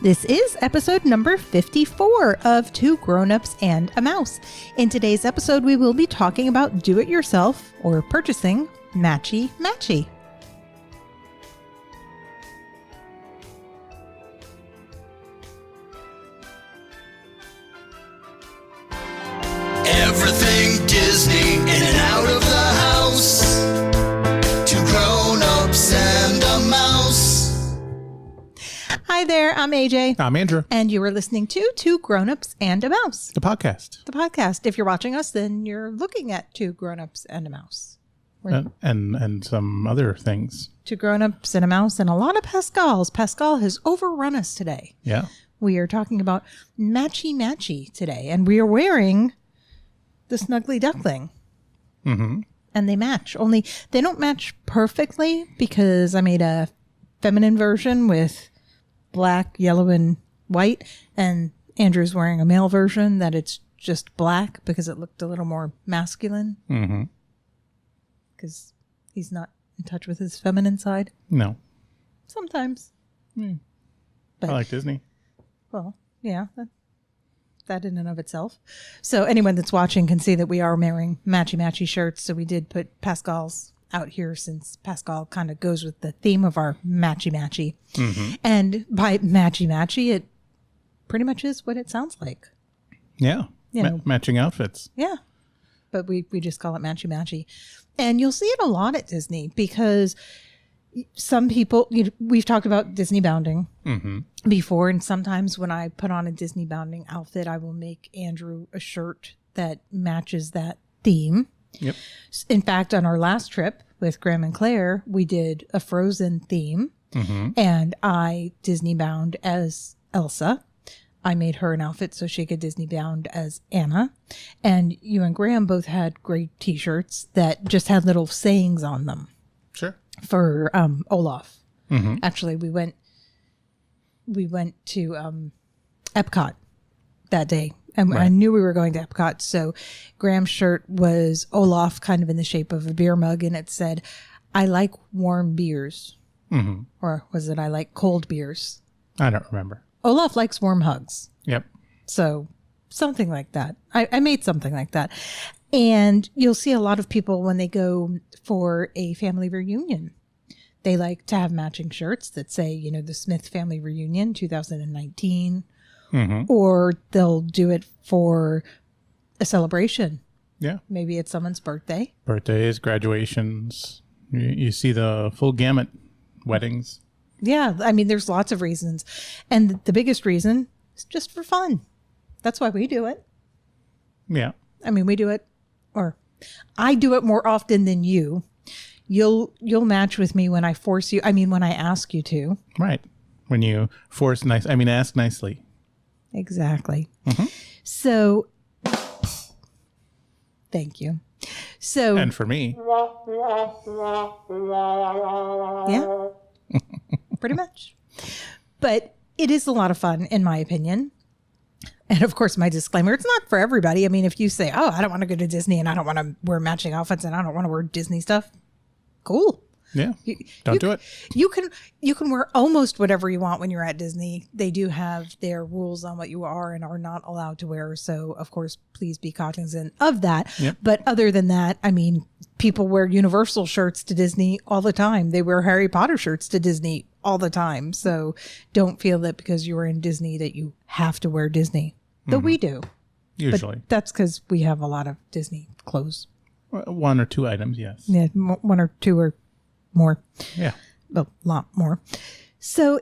This is episode number 54 of Two Grown-Ups and a Mouse. In today's episode, we will be talking about do-it-yourself or purchasing Matchy Matchy. Everything Disney in and out of the house. Two grown-ups and a mouse. Hi there, I'm AJ. I'm Andrew. And you are listening to Two Grown-Ups and a Mouse. The podcast. The podcast. If you're watching us, then you're looking at Two Grown-Ups and a Mouse. And some other things. Two Grown-Ups and a Mouse and a lot of Pascals. Pascal has overrun us today. Yeah. We are talking about Matchy Matchy today, and we are wearing the Snuggly Duckling. Mm-hmm. And they match. Only they don't match perfectly because I made a feminine version with black, yellow, and white. And Andrew's wearing a male version that it's just black because it looked a little more masculine. Mm-hmm. Because he's not in touch with his feminine side. No. Sometimes. But I like Disney. Well, yeah. That in and of itself. So anyone that's watching can see that we are wearing matchy matchy shirts. So we did put Pascal's out here since Pascal kind of goes with the theme of our matchy matchy. Mm-hmm. And by matchy matchy, it pretty much is what it sounds like. Yeah. Matching outfits. Yeah. But we just call it matchy matchy. And you'll see it a lot at Disney because some people, we've talked about Disney bounding before, and sometimes when I put on a Disney bounding outfit, I will make Andrew a shirt that matches that theme. Yep. In fact, on our last trip with Graham and Claire, we did a Frozen theme, and I Disney bound as Elsa. I made her an outfit so she could Disney bound as Anna, and you and Graham both had great T-shirts that just had little sayings on them. Sure. For Olaf. Actually, we went to Epcot that day, and Right. I knew we were going to Epcot. So Graham's shirt was Olaf, kind of in the shape of a beer mug, and it said, "I like warm beers," or was it "I like cold beers"? I don't remember. Olaf likes warm hugs. Yep. So something like that. I made something like that. And you'll see a lot of people when they go for a family reunion, they like to have matching shirts that say, the Smith Family Reunion 2019, or they'll do it for a celebration. Yeah. Maybe it's someone's birthday. Birthdays, graduations. You see the full gamut. Weddings. Yeah. I mean, there's lots of reasons. And the biggest reason is just for fun. That's why we do it. Yeah. I mean, we do it, or I do it more often than you. You'll match with me when I force you. I mean, when I ask you to. Right. When you ask nicely. Exactly. So, thank you. So, and for me. Yeah, pretty much. But it is a lot of fun, in my opinion. And of course, my disclaimer, it's not for everybody. I mean, if you say, oh, I don't want to go to Disney and I don't want to wear matching outfits and I don't want to wear Disney stuff, cool. Yeah. Don't do it. You can wear almost whatever you want when you're at Disney. They do have their rules on what you are and are not allowed to wear. So, of course, please be cognizant of that. Yep. But other than that, I mean, people wear Universal shirts to Disney all the time. They wear Harry Potter shirts to Disney all the time. So don't feel that because you were in Disney that you have to wear Disney. Though we do. Usually. But that's because we have a lot of Disney clothes. One or two items, yes. Yeah, one or two or more. Yeah. A lot more. So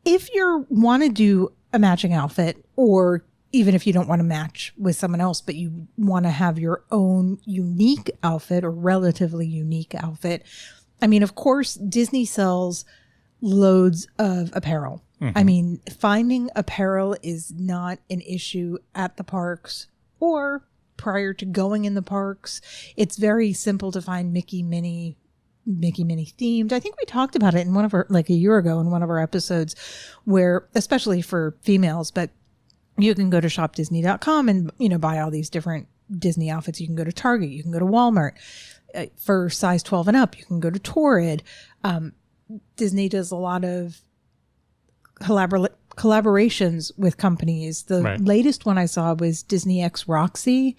if you want to do a matching outfit, or even if you don't want to match with someone else, but you want to have your own unique outfit or relatively unique outfit, I mean, of course, Disney sells loads of apparel. I mean, finding apparel is not an issue at the parks or prior to going in the parks. It's very simple to find Mickey Minnie themed. I think we talked about it in one of our, like a year ago in one of our episodes, where, especially for females, but you can go to shopdisney.com and, buy all these different Disney outfits. You can go to Target, you can go to Walmart. For size 12 and up, you can go to Torrid. Disney does a lot of collaborations with companies. The latest one I saw was Disney X Roxy,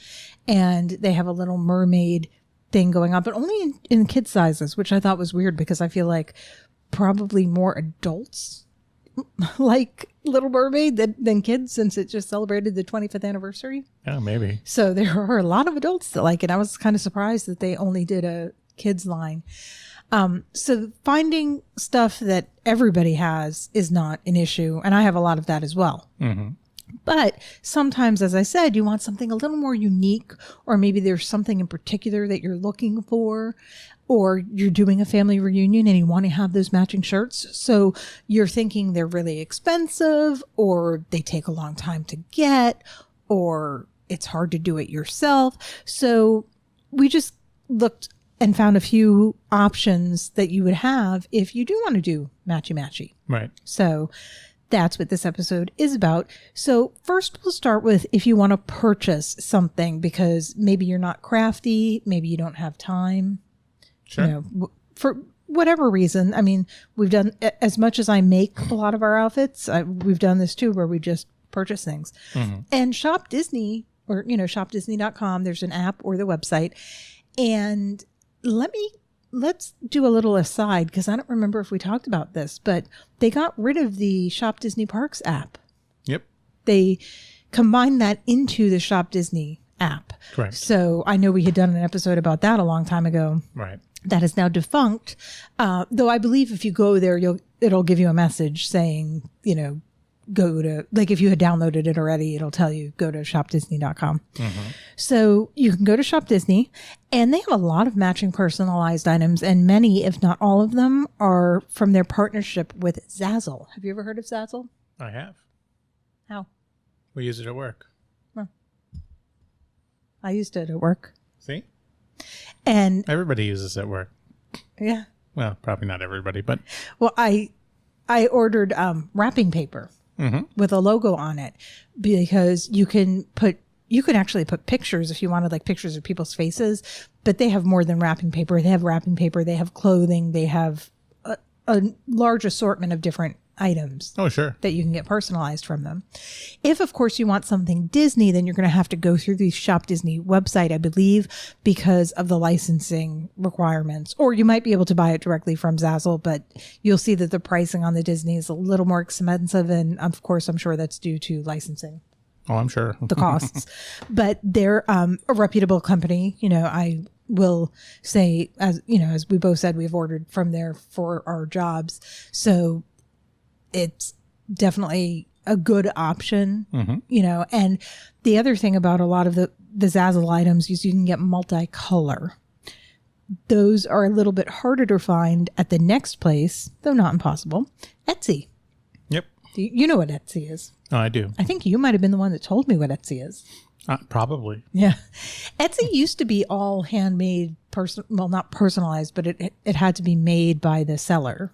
and they have a Little Mermaid thing going on, but only in kid sizes, which I thought was weird because I feel like probably more adults like Little Mermaid than kids, since it just celebrated the 25th anniversary. Yeah, maybe. So there are a lot of adults that like it. I was kind of surprised that they only did a kids line. So finding stuff that everybody has is not an issue. And I have a lot of that as well. Mm-hmm. But sometimes, as I said, you want something a little more unique, or maybe there's something in particular that you're looking for, or you're doing a family reunion and you want to have those matching shirts. So you're thinking they're really expensive, or they take a long time to get, or it's hard to do it yourself. So we just looked and found a few options that you would have if you do want to do Matchy Matchy. Right. So that's what this episode is about. So first we'll start with if you want to purchase something because maybe you're not crafty, maybe you don't have time. Sure. You know, for whatever reason. I mean, we've done, as much as I make a lot of our outfits, we've done this too, where we just purchase things. Mm-hmm. And Shop Disney, or, you know, shopdisney.com, there's an app or the website. And let's do a little aside, because I don't remember if we talked about this, but they got rid of the Shop Disney Parks app. Yep. They combined that into the Shop Disney app. Correct. So I know we had done an episode about that a long time ago. Right. That is now defunct. Though I believe if you go there, it'll give you a message saying, you know, go to, like if you had downloaded it already, it'll tell you go to shopdisney.com. Mm-hmm. So you can go to Shop Disney, and they have a lot of matching personalized items, and many, if not all of them, are from their partnership with Zazzle. Have you ever heard of Zazzle? I have. How? We use it at work. Well, I used it at work. See? And everybody uses it at work. Yeah. Well, probably not everybody, but. Well, I ordered wrapping paper. Mm-hmm. With a logo on it, because you can actually put pictures if you wanted, like pictures of people's faces, but they have more than wrapping paper. They have wrapping paper, they have clothing, they have a large assortment of different items. Oh, sure. That you can get personalized from them. If, of course, you want something Disney, then you're going to have to go through the Shop Disney website, I believe, because of the licensing requirements. Or you might be able to buy it directly from Zazzle, but you'll see that the pricing on the Disney is a little more expensive. And of course, I'm sure that's due to licensing. Oh, I'm sure. The costs. But they're a reputable company. You know, I will say, as you know, as we both said, we've ordered from there for our jobs. So it's definitely a good option, mm-hmm. you know. And the other thing about a lot of the Zazzle items is you can get multicolor. Those are a little bit harder to find at the next place, though not impossible, Etsy. Yep. You know what Etsy is. Oh, I do. I think you might have been the one that told me what Etsy is. Probably. Yeah. Etsy used to be all handmade, well, not personalized, but it had to be made by the seller.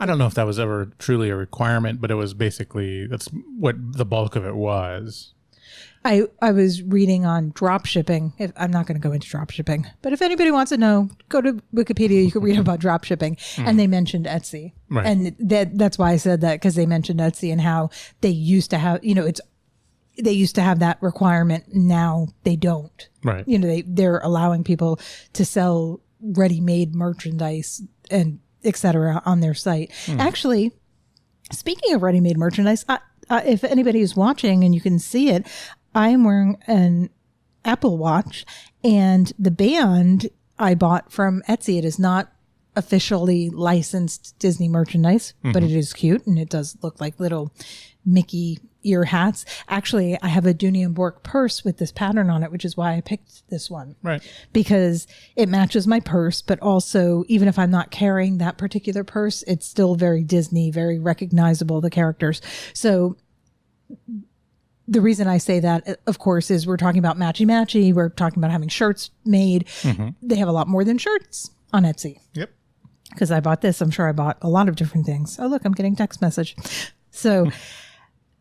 I don't know if that was ever truly a requirement, but it was basically, that's what the bulk of it was. I was reading on drop shipping. I'm not going to go into drop shipping, but if anybody wants to know, go to Wikipedia. You can read about drop shipping, and they mentioned Etsy, right. And that's why I said that, because they mentioned Etsy and how they used to have, you know, they used to have that requirement. Now they don't. Right. You know, they're allowing people to sell ready-made merchandise and etc. on their site. Actually, speaking of ready-made merchandise, if anybody is watching and you can see it, I am wearing an Apple Watch, and the band I bought from Etsy. It is not officially licensed Disney merchandise, but it is cute, and it does look like little Mickey ear hats. Actually, I have a Dooney and Bourke purse with this pattern on it, which is why I picked this one. Right. Because it matches my purse, but also, even if I'm not carrying that particular purse, it's still very Disney, very recognizable, the characters. So the reason I say that, of course, is we're talking about Matchy Matchy. We're talking about having shirts made. Mm-hmm. They have a lot more than shirts on Etsy. Yep. Because I bought this. I'm sure I bought a lot of different things. Oh, look, I'm getting text message. So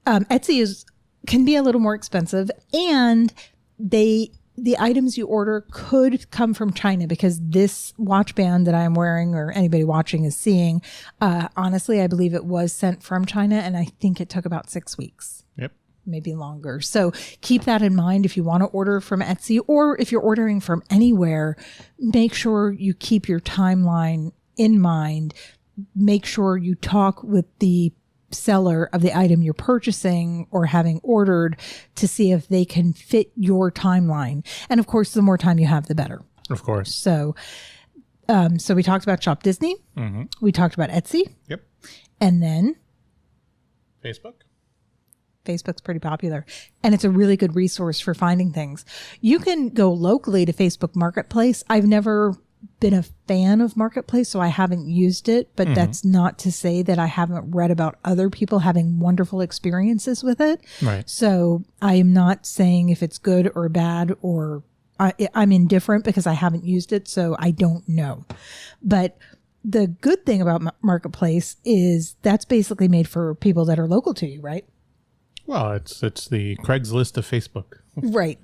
Etsy can be a little more expensive, and they the items you order could come from China, because this watch band that I'm wearing, or anybody watching is seeing, honestly, I believe it was sent from China, and I think it took about 6 weeks. Yep. Maybe longer. So keep that in mind if you want to order from Etsy, or if you're ordering from anywhere, make sure you keep your timeline in mind. Make sure you talk with the seller of the item you're purchasing or having ordered to see if they can fit your timeline. And of course, the more time you have, the better. Of course. So, so we talked about Shop Disney. Mm-hmm. We talked about Etsy. Yep. And then Facebook. Facebook's pretty popular, and it's a really good resource for finding things. You can go locally to Facebook Marketplace. I've never been a fan of Marketplace, so I haven't used it, but that's not to say that I haven't read about other people having wonderful experiences with it. Right. So I am not saying if it's good or bad, or I'm indifferent because I haven't used it, so I don't know. But the good thing about Marketplace is that's basically made for people that are local to you, right? Well, it's the Craigslist of Facebook. Right.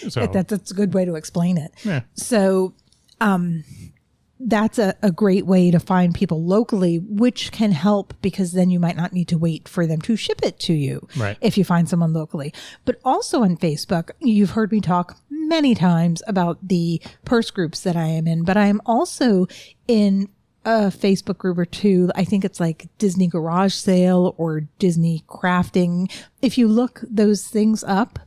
So That's a good way to explain it. yeah. So that's a great way to find people locally, which can help, because then you might not need to wait for them to ship it to you. Right. If you find someone locally. But also on Facebook, you've heard me talk many times about the purse groups that I am in, but I am also in a Facebook group or two. I think it's like Disney Garage Sale or Disney Crafting. If you look those things up,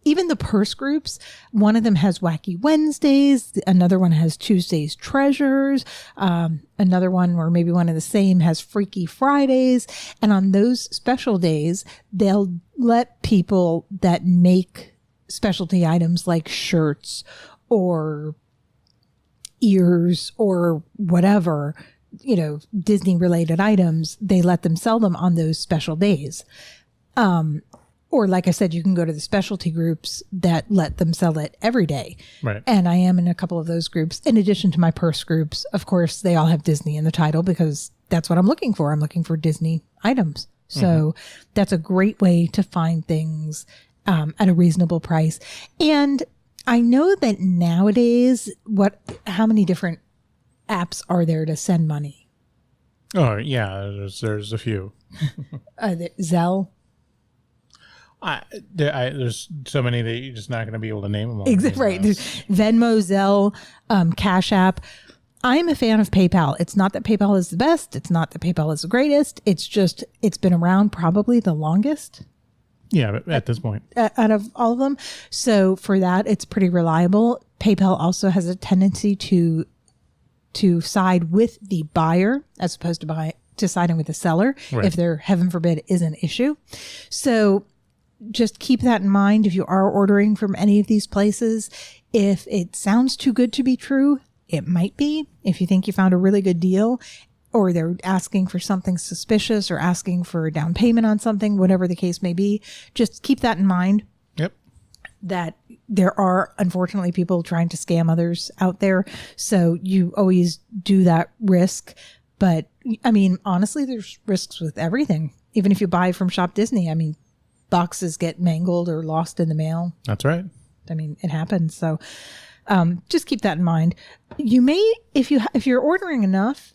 even the purse groups, one of them has Wacky Wednesdays. Another one has Tuesday's Treasures. Another one, or maybe one of the same, has Freaky Fridays. And on those special days, they'll let people that make specialty items like shirts or ears or whatever, Disney related items, they let them sell them on those special days. Or like I said, you can go to the specialty groups that let them sell it every day. Right. And I am in a couple of those groups. In addition to my purse groups, of course, they all have Disney in the title, because that's what I'm looking for. I'm looking for Disney items. So that's a great way to find things at a reasonable price. And I know that nowadays, how many different apps are there to send money? Oh yeah, there's a few. Zelle. There's so many that you're just not going to be able to name them all. Right. There's Venmo, Zelle, Cash App. I'm a fan of PayPal. It's not that PayPal is the best. It's not that PayPal is the greatest. It's just, it's been around probably the longest. Yeah, but at this point. Out of all of them. So for that, it's pretty reliable. PayPal also has a tendency to side with the buyer as opposed to siding with the seller, right, if there, heaven forbid, is an issue. So just keep that in mind if you are ordering from any of these places. If it sounds too good to be true, it might be. If you think you found a really good deal, or they're asking for something suspicious or asking for a down payment on something, whatever the case may be, just keep that in mind. Yep. That there are, unfortunately, people trying to scam others out there. So you always do that risk. But I mean, honestly, there's risks with everything. Even if you buy from Shop Disney, I mean, boxes get mangled or lost in the mail. That's right. I mean, it happens. So just keep that in mind. You may, if you're ordering enough,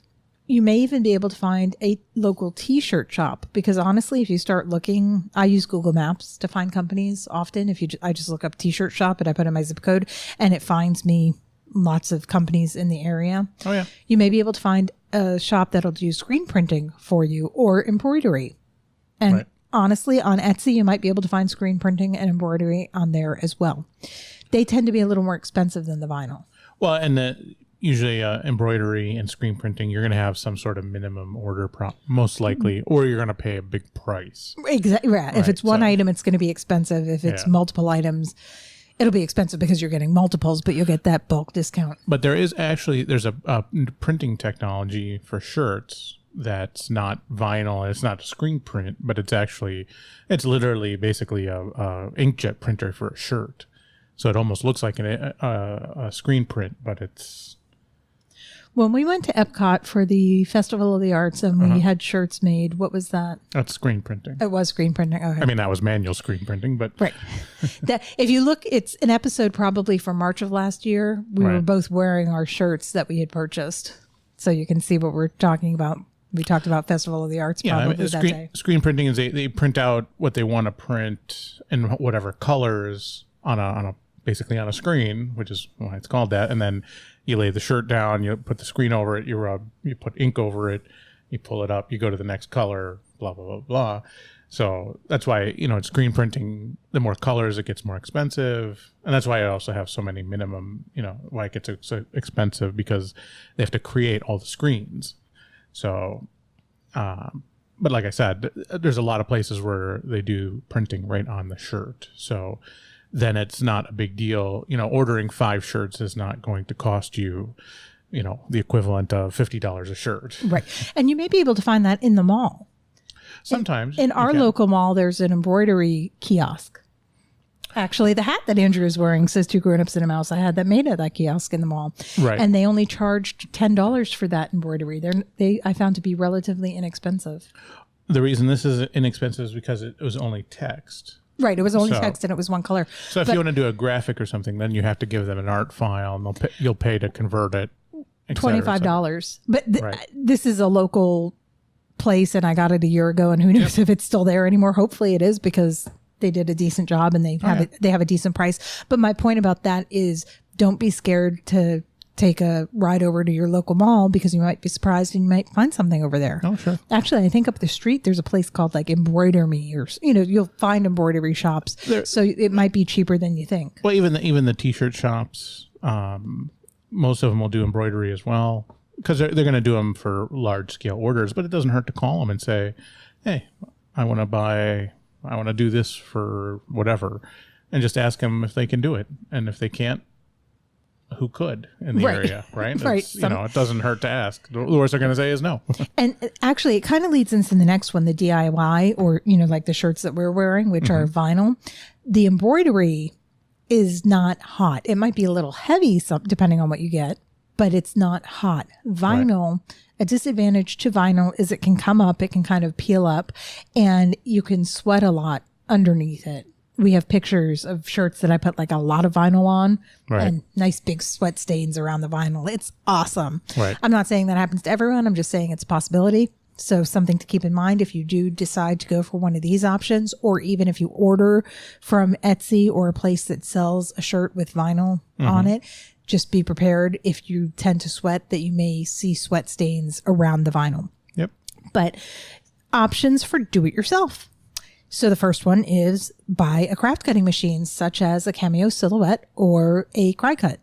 you may even be able to find a local t-shirt shop, because honestly, if you start looking, I use Google Maps to find companies often. I just look up t-shirt shop and I put in my zip code and it finds me lots of companies in the area. Oh yeah. You may be able to find a shop that'll do screen printing for you or embroidery. And right, honestly, on Etsy, you might be able to find screen printing and embroidery on there as well. They tend to be a little more expensive than the vinyl. Well, and usually embroidery and screen printing, you're going to have some sort of minimum order, most likely, or you're going to pay a big price. Exactly. Right. If it's one item, it's going to be expensive. If it's multiple items, it'll be expensive because you're getting multiples, but you'll get that bulk discount. But there's a printing technology for shirts that's not vinyl. It's not a screen print, but it's literally basically a inkjet printer for a shirt. So it almost looks like a screen print, but it's... When we went to Epcot for the Festival of the Arts and we had shirts made, what was that? That's screen printing. It was screen printing. Okay. I mean, that was manual screen printing, but Right. If you look, it's an episode probably from March of last year. We were both wearing our shirts that we had purchased. So you can see what we're talking about. We talked about Festival of the Arts probably that day. Screen printing is they print out what they want to print in whatever colors on a basically on a screen, which is why it's called that, and then you lay the shirt down, you put the screen over it, you put ink over it, you pull it up, you go to the next color, blah, blah, blah, blah. So that's why, it's screen printing, the more colors, it gets more expensive. And that's why I also have so many minimum, why it gets so expensive, because they have to create all the screens. So, but like I said, there's a lot of places where they do printing right on the shirt. So then it's not a big deal. Ordering 5 shirts is not going to cost you, the equivalent of $50 a shirt. Right. And you may be able to find that in the mall. Sometimes. In our local mall, there's an embroidery kiosk. Actually, the hat that Andrew is wearing says 2 grown-ups and a mouse. I had that made at that kiosk in the mall. Right. And they only charged $10 for that embroidery. I found to be relatively inexpensive. The reason this is inexpensive is because it was only text. Right. It was only text and it was one color. So if you want to do a graphic or something, then you have to give them an art file and you'll pay to convert it. $25. But this is a local place and I got it a year ago and who knows if it's still there anymore. Hopefully it is because they did a decent job and they have a decent price. But my point about that is don't be scared to take a ride over to your local mall because you might be surprised and you might find something over there. Oh, sure. Actually, I think up the street there's a place called like Embroidery or you'll find embroidery shops. So it might be cheaper than you think. Well, even the t-shirt shops, most of them will do embroidery as well because they're going to do them for large scale orders, but it doesn't hurt to call them and say, "Hey, I want to do this for whatever," and just ask them if they can do it. And if they can't, who could in the area, right? Right. It doesn't hurt to ask. The worst they're going to say is no. And actually, it kind of leads into the next one, the DIY, or, like the shirts that we're wearing, which are vinyl. The embroidery is not hot. It might be a little heavy, depending on what you get, but it's not hot. Vinyl, a disadvantage to vinyl is it can come up, it can kind of peel up, and you can sweat a lot underneath it. We have pictures of shirts that I put like a lot of vinyl on and nice big sweat stains around the vinyl. It's awesome. Right. I'm not saying that happens to everyone. I'm just saying it's a possibility. So something to keep in mind if you do decide to go for one of these options, or even if you order from Etsy or a place that sells a shirt with vinyl on it, just be prepared if you tend to sweat that you may see sweat stains around the vinyl. Yep. But options for do-it-yourself. So the first one is buy a craft cutting machine, such as a Cameo Silhouette or a Cricut.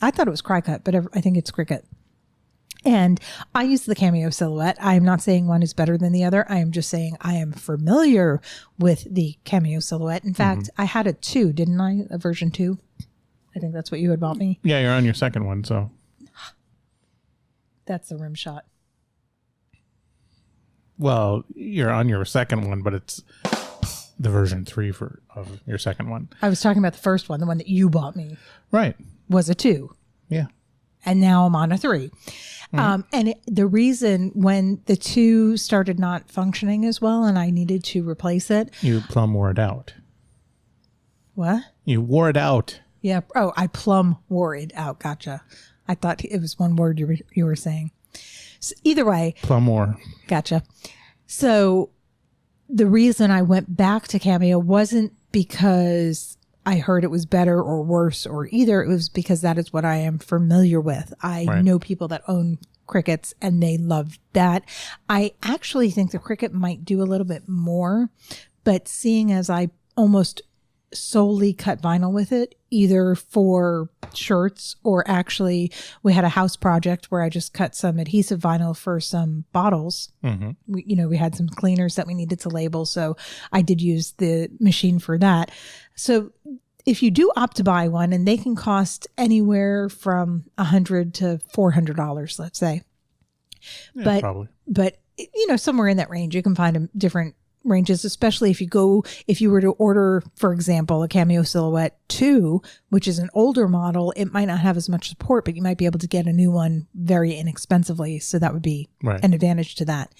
I thought it was Cricut, but I think it's Cricut. And I use the Cameo Silhouette. I am not saying one is better than the other. I am just saying I am familiar with the Cameo Silhouette. In fact, I had a 2, didn't I? A version 2. I think that's what you had bought me. Yeah, you're on your second one, so. That's the rim shot. Well, you're on your second one, but it's the version 3 of your second one. I was talking about the first one, the one that you bought me. Right. Was a 2. Yeah. And now I'm on a 3. The reason when the 2 started not functioning as well and I needed to replace it. You plumb wore it out. What? You wore it out. Yeah. Oh, I plumb wore it out. Gotcha. I thought it was one word you were saying. So either way. Plumb wore. Gotcha. So the reason I went back to Cameo wasn't because I heard it was better or worse or either. It was because that is what I am familiar with. I know people that own Cricuts and they love that. I actually think the Cricut might do a little bit more, but seeing as I almost solely cut vinyl with it, either for shirts or actually we had a house project where I just cut some adhesive vinyl for some bottles. We had some cleaners that we needed to label. So I did use the machine for that. So if you do opt to buy one, and they can cost anywhere from $100 to $400, let's say. Yeah, probably. But somewhere in that range, you can find different ranges, especially if you were to order, for example, a Cameo Silhouette 2, which is an older model, it might not have as much support, but you might be able to get a new one very inexpensively. So that would be an advantage to that.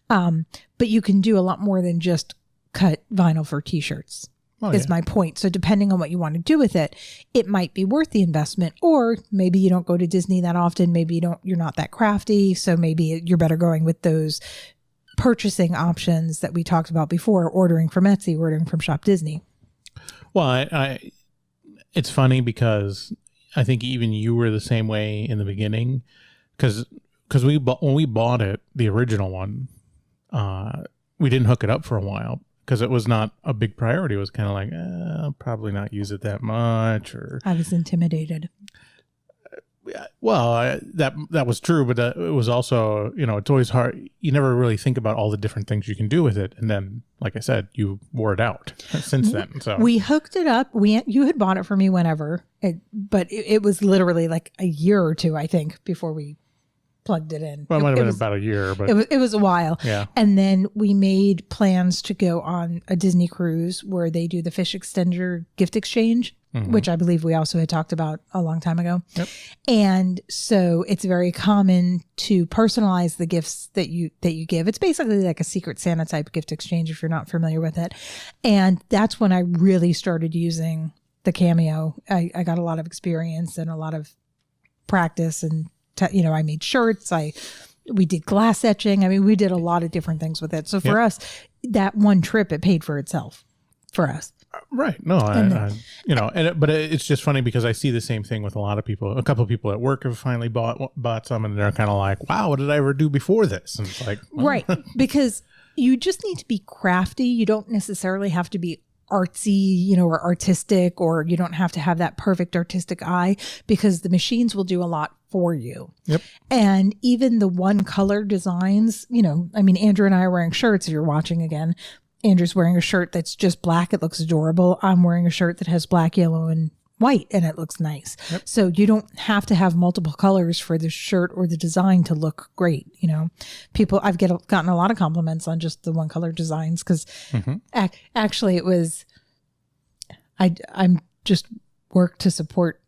But you can do a lot more than just cut vinyl for t-shirts. Is my point. So depending on what you want to do with it, it might be worth the investment, or maybe you don't go to Disney that often. Maybe you're not that crafty. So maybe you're better going with those purchasing options that we talked about before, ordering from Etsy, ordering from Shop Disney. Well, it's funny because I think even you were the same way in the beginning, because when we bought it, the original one, we didn't hook it up for a while. Because it was not a big priority. It was kind of like, I'll probably not use it that much. Or I was intimidated. Well, that was true, but it was also, it's always hard. You never really think about all the different things you can do with it. And then, like I said, you wore it out since then. So we hooked it up. You had bought it for me whenever, but it was literally like a year or two, I think, before we plugged it in. Well, it might have been about a year, but it was a while. Yeah. And then we made plans to go on a Disney cruise where they do the fish extender gift exchange, which I believe we also had talked about a long time ago. Yep. And so it's very common to personalize the gifts that you give. It's basically like a Secret Santa type gift exchange if you're not familiar with it. And that's when I really started using the Cameo. I got a lot of experience and a lot of practice, and I made shirts. We did glass etching. I mean, we did a lot of different things with it. So for us, that one trip, it paid for itself for us. Right. No, but it's just funny because I see the same thing with a lot of people. A couple of people at work have finally bought some, and they're kind of like, wow, what did I ever do before this? And it's like, well. Right. Because you just need to be crafty. You don't necessarily have to be artsy, or artistic, or you don't have to have that perfect artistic eye, because the machines will do a lot for you. Yep. And even the one color designs, Andrew and I are wearing shirts. If you're watching again, Andrew's wearing a shirt that's just black. It looks adorable. I'm wearing a shirt that has black, yellow, and white, and it looks nice. Yep. So you don't have to have multiple colors for the shirt or the design to look great. I've gotten a lot of compliments on just the one color designs, because actually it was, I'm just work to support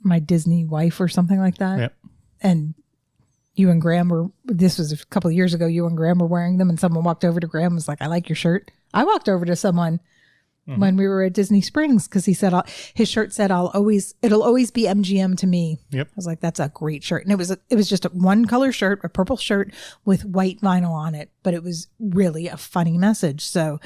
my Disney wife or something like that. Yep. And you and Graham this was a couple of years ago, you and Graham were wearing them, and someone walked over to Graham and was like, I like your shirt. I walked over to someone when we were at Disney Springs, because he said, his shirt said, it'll always be MGM to me. Yep. I was like, that's a great shirt. And it was just a one color shirt, a purple shirt with white vinyl on it, but it was really a funny message. So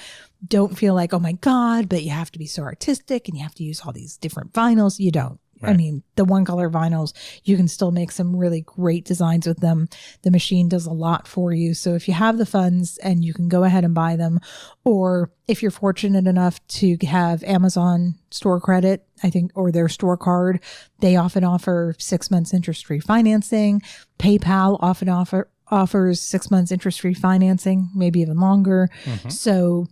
don't feel like, oh my God, but you have to be so artistic and you have to use all these different vinyls. You don't. Right. I mean, the one color vinyls, you can still make some really great designs with them. The machine does a lot for you. So if you have the funds, and you can go ahead and buy them, or if you're fortunate enough to have Amazon store credit, I think, or their store card, they often offer 6 months interest-free financing. PayPal often offers 6 months interest-free financing, maybe even longer. So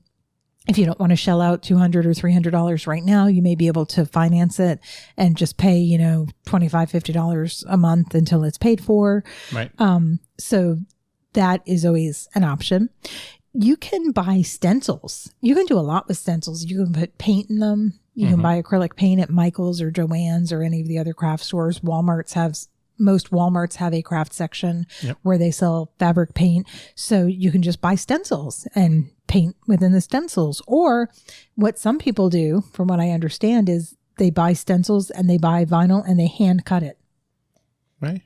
if you don't want to shell out $200 or $300 right now, you may be able to finance it and just pay, $25, $50 a month until it's paid for. Right. So that is always an option. You can buy stencils. You can do a lot with stencils. You can put paint in them. You can buy acrylic paint at Michael's or Joann's or any of the other craft stores. Most Walmarts have a craft section where they sell fabric paint. So you can just buy stencils and paint within the stencils. Or what some people do, from what I understand, is they buy stencils and they buy vinyl and they hand cut it. Right.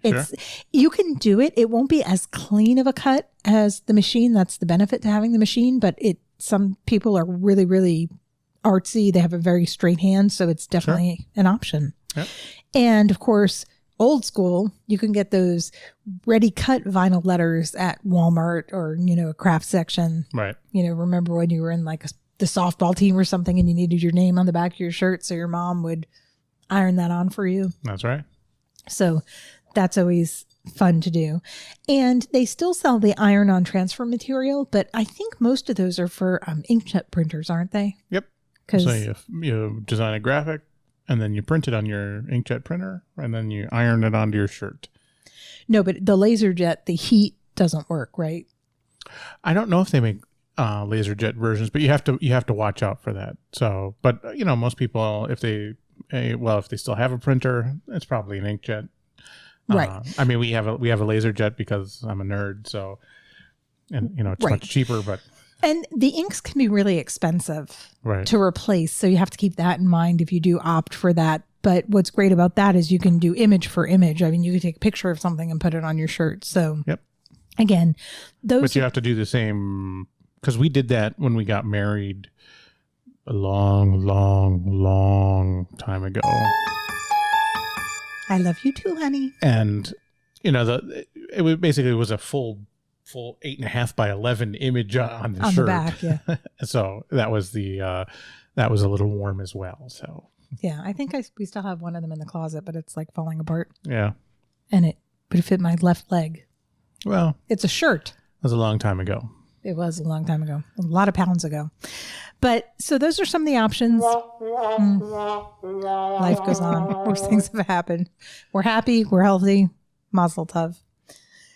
You can do it. It won't be as clean of a cut as the machine. That's the benefit to having the machine. But some people are really, really artsy. They have a very straight hand. So it's definitely an option. Yep. And of course, old school, you can get those ready cut vinyl letters at Walmart or, a craft section. Right. Remember when you were in like the softball team or something and you needed your name on the back of your shirt, so your mom would iron that on for you. That's right. So that's always fun to do. And they still sell the iron on transfer material, but I think most of those are for inkjet printers, aren't they? Yep. So you design a graphic, and then you print it on your inkjet printer, and then you iron it onto your shirt. No, but the laser jet, the heat doesn't work, right? I don't know if they make laser jet versions, but you have to watch out for that. So, but most people, if they still have a printer, it's probably an inkjet. Right. I mean, we have a laser jet because I'm a nerd. So, and it's Right. much cheaper, but. And the inks can be really expensive Right. to replace. So you have to keep that in mind if you do opt for that. But what's great about that is you can do image for image. I mean, you can take a picture of something and put it on your shirt. So Yep. again, those. But you have to do the same, because we did that when we got married a long, long, long time ago. I love you too, honey. And it basically was a full 8.5 by 11 image on the On shirt. the back, yeah. So that was a little warm as well. So Yeah, I think we still have one of them in the closet, but it's like falling apart. yeah. And it would fit my left leg. Well, It's a shirt. it was a long time ago. It was a long time ago, a lot of pounds ago. But so those are some of the options. Life goes on. Worse things have happened. We're happy. We're healthy. Mazel tov.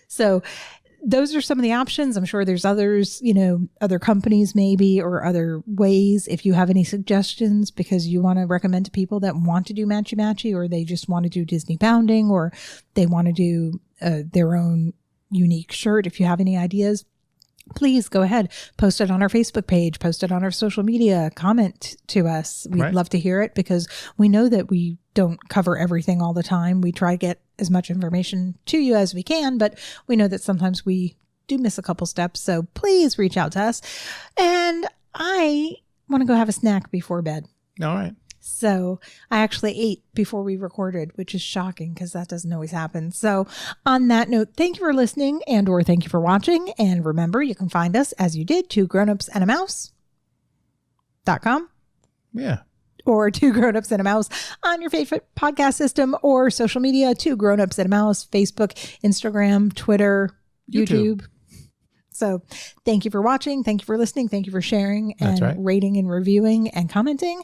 So those are some of the options. I'm sure there's others, other companies maybe, or other ways. If you have any suggestions because you want to recommend to people that want to do Matchy Matchy, or they just want to do Disney bounding, or they want to do their own unique shirt. If you have any ideas, please go ahead, post it on our Facebook page, post it on our social media, comment to us. We'd Right. love to hear it because we know that we don't cover everything all the time. We try to get as much information to you as we can, but we know that sometimes we do miss a couple steps. So please reach out to us. And I want to go have a snack before bed. All right. So I actually ate before we recorded, which is shocking because that doesn't always happen. So on that note, thank you for listening or thank you for watching. And remember, you can find us as you did, 2grownups.com Yeah. or 2grownups and a mouse on your favorite podcast system or social media, 2grownups and a mouse, Facebook, Instagram, Twitter, YouTube. So thank you for watching. Thank you for listening. Thank you for sharing and That's right. rating and reviewing and commenting.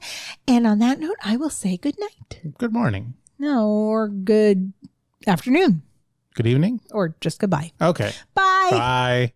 And on that note, I will say good night. Good morning. No, or good afternoon, Good evening. or just goodbye. Okay. Bye. Bye.